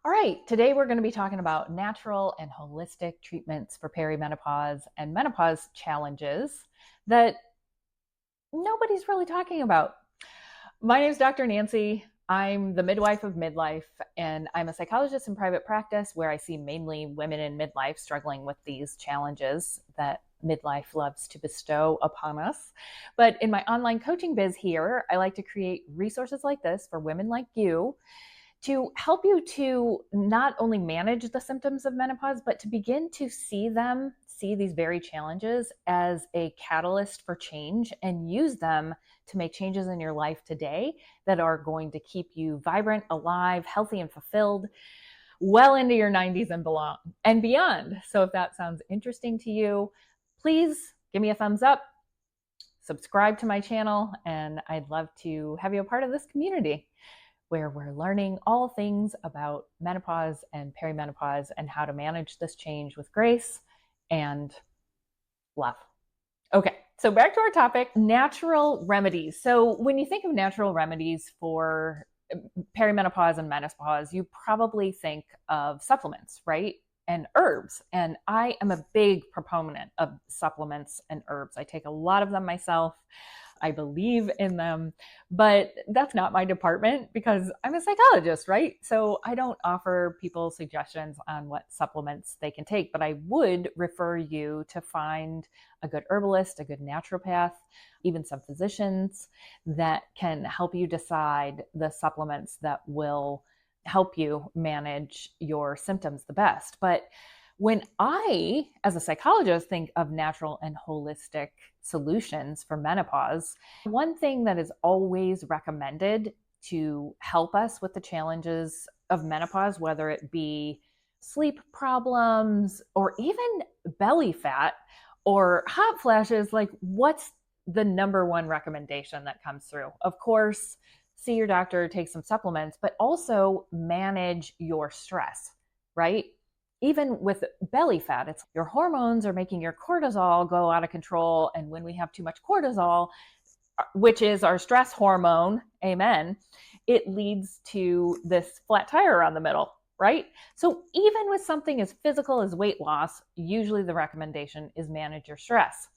All right, today we're going to be talking about natural and holistic treatments for perimenopause and menopause challenges that nobody's really talking about. My name is Dr. Nancy. I'm the midwife of Midlife, and I'm a psychologist in private practice where I see mainly women in midlife struggling with these challenges that midlife loves to bestow upon us. But in my online coaching biz here, I like to create resources like this for women like you to help you to not only manage the symptoms of menopause, but to begin to see these very challenges as a catalyst for change and use them to make changes in your life today that are going to keep you vibrant, alive, healthy, and fulfilled well into your 90s and beyond. So if that sounds interesting to you, please give me a thumbs up, subscribe to my channel, and I'd love to have you a part of this community where we're learning all things about menopause and perimenopause and how to manage this change with grace and love. Okay, so back to our topic, natural remedies. So when you think of natural remedies for perimenopause and menopause, you probably think of supplements, right? And herbs. And I am a big proponent of supplements and herbs. I take a lot of them myself. I believe in them, but that's not my department because I'm a psychologist, right? So I don't offer people suggestions on what supplements they can take, but I would refer you to find a good herbalist, a good naturopath, even some physicians that can help you decide the supplements that will help you manage your symptoms the best. But when I, as a psychologist, think of natural and holistic solutions for menopause, one thing that is always recommended to help us with the challenges of menopause, whether it be sleep problems or even belly fat or hot flashes, like what's the number one recommendation that comes through? Of course, see your doctor, take some supplements, but also manage your stress, right? Even with belly fat, it's your hormones are making your cortisol go out of control. And when we have too much cortisol, which is our stress hormone, amen, it leads to this flat tire around the middle, right? So even with something as physical as weight loss, usually the recommendation is manage your stress.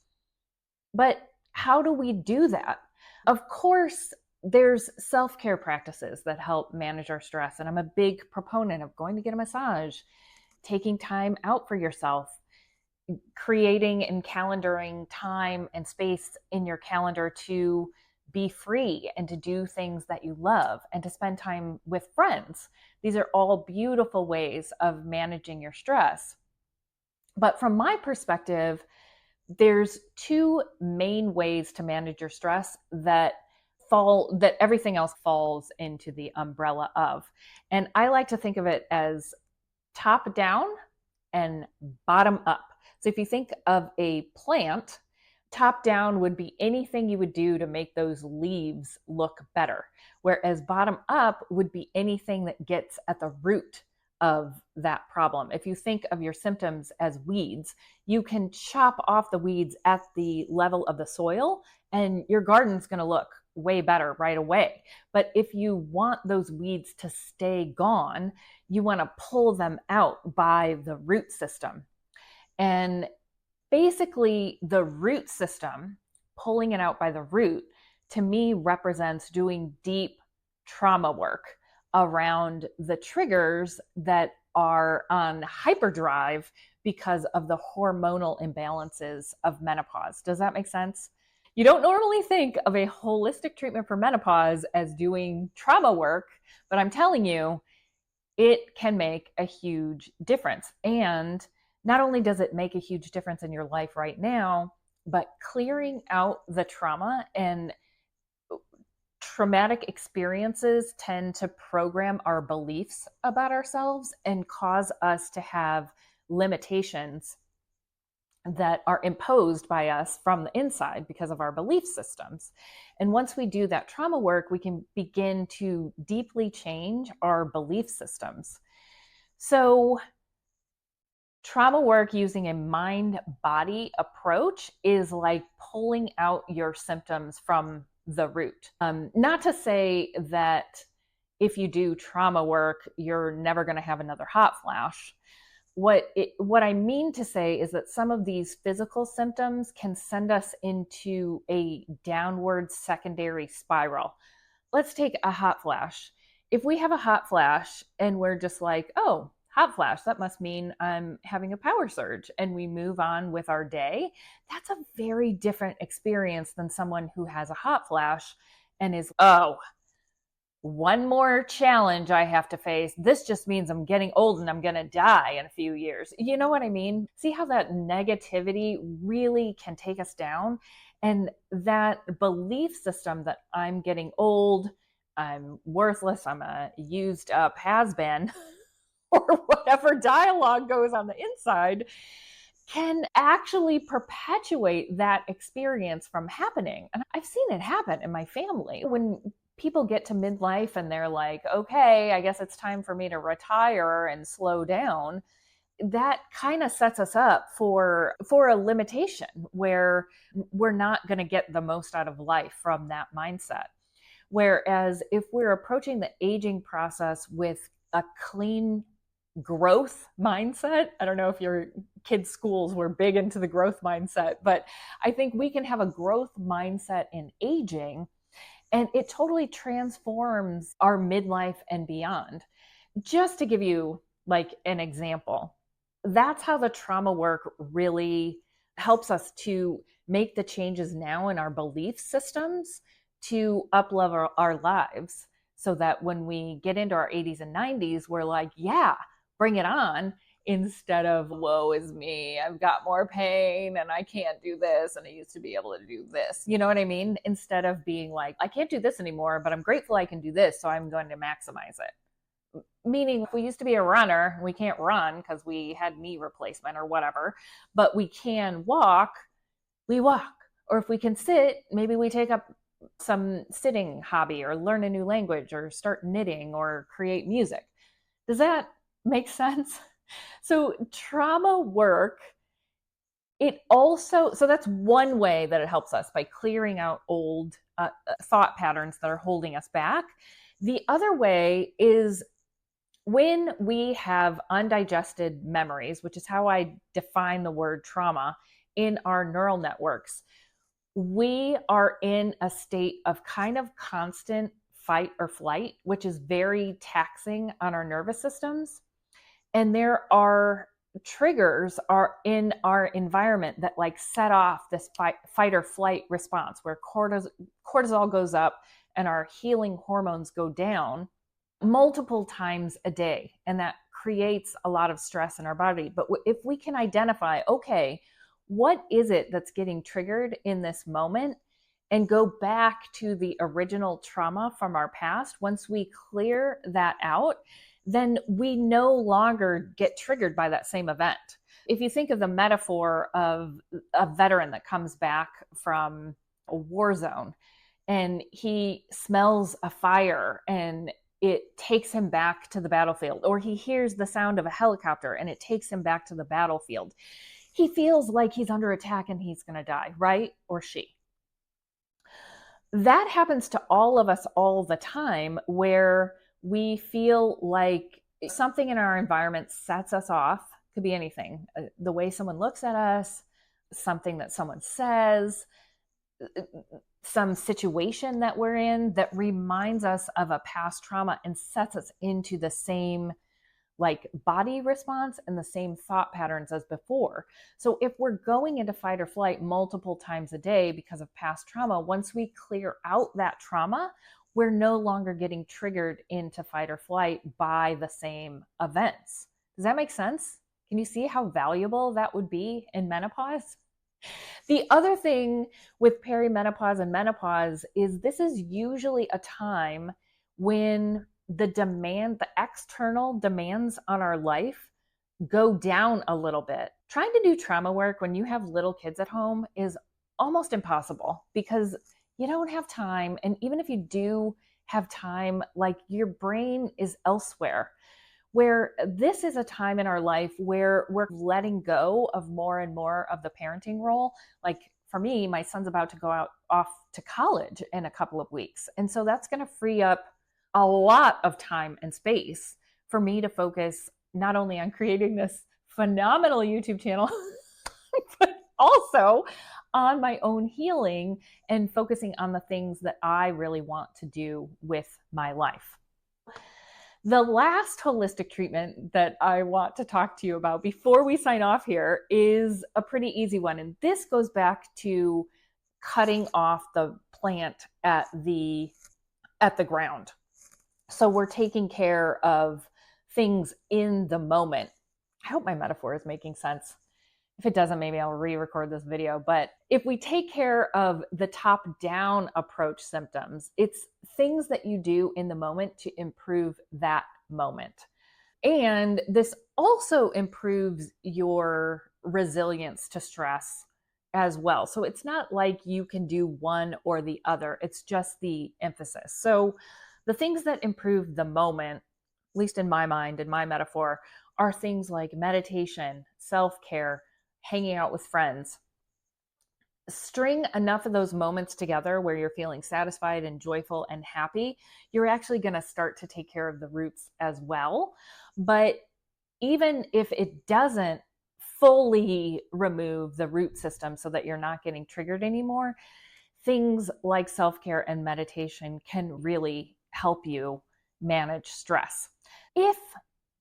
But how do we do that? Of course, there's self-care practices that help manage our stress. And I'm a big proponent of going to get a massage, taking time out for yourself, creating and calendaring time and space in your calendar to be free and to do things that you love and to spend time with friends. These are all beautiful ways of managing your stress. But from my perspective, there's two main ways to manage your stress that everything else falls into the umbrella of. And I like to think of it as top down and bottom up. So if you think of a plant, top down would be anything you would do to make those leaves look better, whereas bottom up would be anything that gets at the root of that problem. If you think of your symptoms as weeds, you can chop off the weeds at the level of the soil and your garden's going to look way better right away. But if you want those weeds to stay gone, you want to pull them out by the root system. And basically, the root system, pulling it out by the root, to me represents doing deep trauma work around the triggers that are on hyperdrive because of the hormonal imbalances of menopause. Does that make sense? You don't normally think of a holistic treatment for menopause as doing trauma work, but I'm telling you, it can make a huge difference. And not only does it make a huge difference in your life right now, but clearing out the trauma and traumatic experiences tend to program our beliefs about ourselves and cause us to have limitations that are imposed by us from the inside because of our belief systems. And once we do that trauma work, we can begin to deeply change our belief systems. So trauma work using a mind-body approach is like pulling out your symptoms from the root. Not to say that if you do trauma work, you're never going to have another hot flash. What I mean to say is that some of these physical symptoms can send us into a downward secondary spiral. Let's take a hot flash. If we have a hot flash and we're just like, oh, hot flash, that must mean I'm having a power surge, and we move on with our day, that's a very different experience than someone who has a hot flash and is, oh, one more challenge I have to face. This just means I'm getting old and I'm going to die in a few years. You know what I mean? See how that negativity really can take us down? And that belief system that I'm getting old, I'm worthless, I'm a used up has been, or whatever dialogue goes on the inside, can actually perpetuate that experience from happening. And I've seen it happen in my family. When people get to midlife and they're like, okay, I guess it's time for me to retire and slow down, that kind of sets us up for a limitation where we're not going to get the most out of life from that mindset. Whereas if we're approaching the aging process with a clean growth mindset, I don't know if your kids' schools were big into the growth mindset, but I think we can have a growth mindset in aging, and it totally transforms our midlife and beyond. Just to give you like an example, that's how the trauma work really helps us to make the changes now in our belief systems to uplevel our lives, so that when we get into our 80s and 90s, we're like, yeah, bring it on, instead of woe is me, I've got more pain and I can't do this and I used to be able to do this. You know what I mean? Instead of being like, I can't do this anymore, but I'm grateful I can do this, so I'm going to maximize it. Meaning, if we used to be a runner, we can't run because we had knee replacement or whatever, but we can walk, we walk. Or if we can sit, maybe we take up some sitting hobby or learn a new language or start knitting or create music. Does that make sense? So, trauma work, it also, so that's one way that it helps us by clearing out old thought patterns that are holding us back. The other way is when we have undigested memories, which is how I define the word trauma, in our neural networks, we are in a state of kind of constant fight or flight, which is very taxing on our nervous systems. And there are triggers are in our environment that like set off this fight or flight response, where cortisol goes up and our healing hormones go down multiple times a day, and that creates a lot of stress in our body. But if we can identify, okay, what is it that's getting triggered in this moment, and go back to the original trauma from our past, once we clear that out, then we no longer get triggered by that same event. If you think of the metaphor of a veteran that comes back from a war zone and he smells a fire and it takes him back to the battlefield, or he hears the sound of a helicopter and it takes him back to the battlefield, he feels like he's under attack and he's going to die, right? Or she. That happens to all of us all the time, where we feel like something in our environment sets us off. Could be anything, the way someone looks at us, something that someone says, some situation that we're in that reminds us of a past trauma and sets us into the same like body response and the same thought patterns as before. So if we're going into fight or flight multiple times a day because of past trauma, once we clear out that trauma, we're no longer getting triggered into fight or flight by the same events. Does that make sense? Can you see how valuable that would be in menopause? The other thing with perimenopause and menopause is this is usually a time when the external demands on our life go down a little bit. Trying to do trauma work when you have little kids at home is almost impossible because you don't have time. And even if you do have time, like your brain is elsewhere. Where this is a time in our life where we're letting go of more and more of the parenting role. Like for me, my son's about to go off to college in a couple of weeks. And so that's going to free up a lot of time and space for me to focus not only on creating this phenomenal YouTube channel, but also on my own healing and focusing on the things that I really want to do with my life. The last holistic treatment that I want to talk to you about before we sign off here is a pretty easy one. And this goes back to cutting off the plant at the ground. So we're taking care of things in the moment. I hope my metaphor is making sense. If it doesn't, maybe I'll re-record this video. But if we take care of the top-down approach symptoms, it's things that you do in the moment to improve that moment. And this also improves your resilience to stress as well. So it's not like you can do one or the other, it's just the emphasis. So the things that improve the moment, at least in my mind, in my metaphor, are things like meditation, self-care, hanging out with friends. String enough of those moments together where you're feeling satisfied and joyful and happy, you're actually going to start to take care of the roots as well. But even if it doesn't fully remove the root system so that you're not getting triggered anymore, things like self-care and meditation can really help you manage stress. If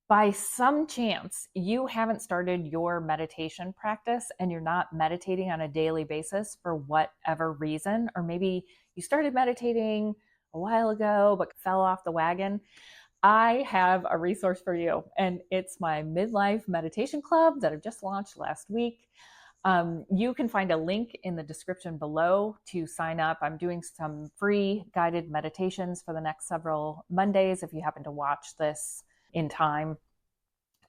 by some chance you haven't started your meditation practice and you're not meditating on a daily basis for whatever reason, or maybe you started meditating a while ago but fell off the wagon, I have a resource for you, and it's my Midlife Meditation Club that I've just launched last week. You can find a link in the description below to sign up. I'm doing some free guided meditations for the next several Mondays if you happen to watch this in time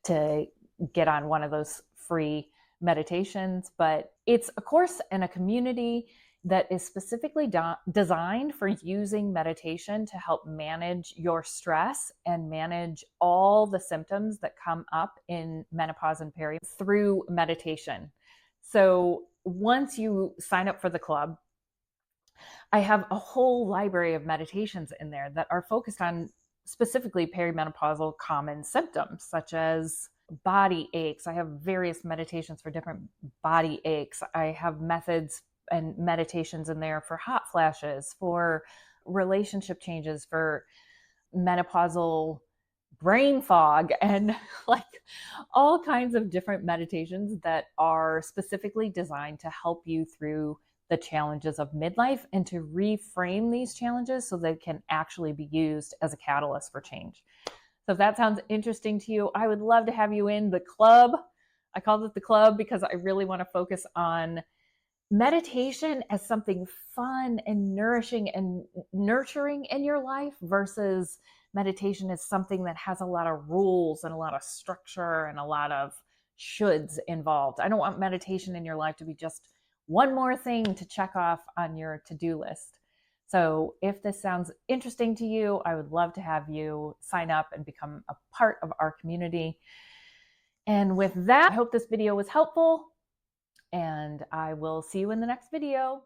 to get on one of those free meditations. But it's a course and a community that is specifically designed for using meditation to help manage your stress and manage all the symptoms that come up in menopause and peri through meditation. So once you sign up for the club, I have a whole library of meditations in there that are focused on specifically perimenopausal common symptoms, such as body aches. I have various meditations for different body aches. I have methods and meditations in there for hot flashes, for relationship changes, for menopausal brain fog, and like all kinds of different meditations that are specifically designed to help you through the challenges of midlife and to reframe these challenges so they can actually be used as a catalyst for change. So if that sounds interesting to you, I would love to have you in the club. I called it the club because I really want to focus on meditation as something fun and nourishing and nurturing in your life versus meditation as something that has a lot of rules and a lot of structure and a lot of shoulds involved. I don't want meditation in your life to be just one more thing to check off on your to-do list. So if this sounds interesting to you, I would love to have you sign up and become a part of our community. And with that, I hope this video was helpful, and I will see you in the next video.